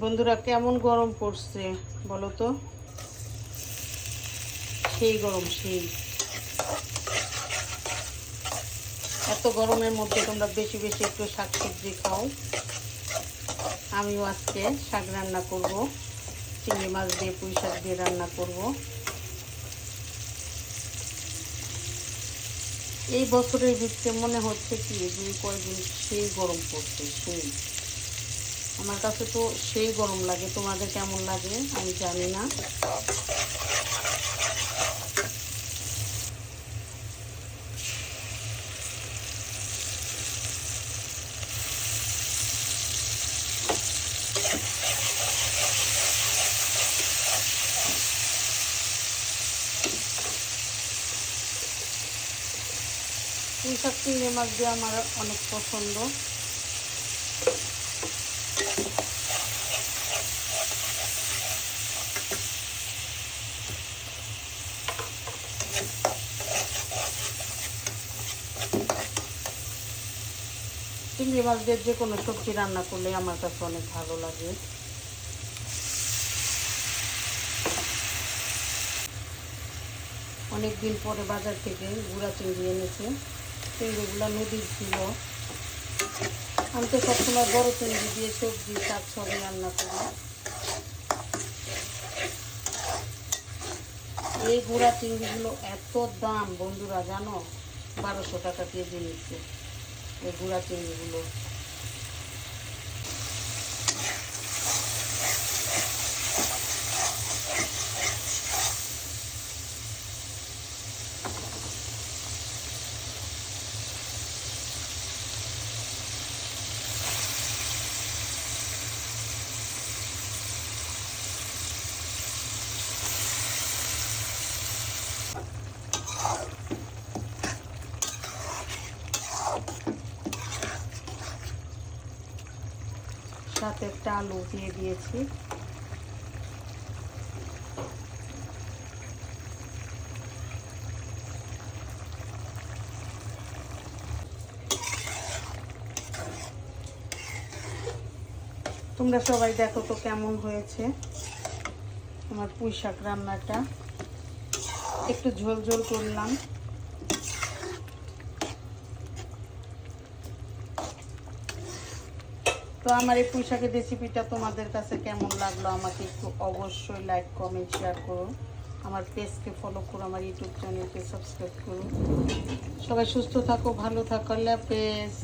বন্ধুরা কেমন গরম পড়ছে বলো তো? সেই গরম, সেই এত গরমের মধ্যে তোমরা বেশি বেশি একটু শাকসবজি খাও। আমিও আজকে শাক রান্না করব, চিংড়ি মাছ দিয়ে পুঁই শাক দিয়ে রান্না করব। এই বছরের ভিতরে মনে হচ্ছে কি দুই কয়েকদিন সেই গরম পড়ছে, সেই আমার কাছে তো সেই গরম লাগে। তোমাদের কেমন লাগে আমি জানি না। পুঁই শাক চিংড়ি মাছ দিয়ে আমার অনেক পছন্দ। চিংড়ি মাছ দিয়ে যে কোনো সবজি রান্না করলে আমার কাছে অনেক ভালো লাগে। অনেক দিন পরে বাজার থেকে গুঁড়া চিংড়ি এনেছে। চিংড়িগুলো নদীর ছিল। আমি তো সবসময় বড় চিংড়ি দিয়ে সবজি শাক সবই রান্না করি। এই গুঁড়া চিংড়িগুলো এত দাম বন্ধুরা, জানো? 1200 টাকা কেজি নিচ্ছে এই গুঁড়া চিংড়িগুলো। সাথে একটা আলু দিয়ে দিয়েছি। তোমরা সবাই দেখো তো কেমন হয়েছে আমার পুঁই শাক রান্নাটা। একটু ঝোল ঝোল করলাম। তো আমার এই পুঁই শাকের রেসিপিটা তোমাদের কাছে কেমন লাগলো আমাকে একটু অবশ্যই লাইক কমেন্ট শেয়ার করো। আমার পেজকে ফলো করো, আমার ইউটিউব চ্যানেলকে সাবস্ক্রাইব করো। সবাই সুস্থ থাকো, ভালো থাকো। আল্লাহ হাফেজ।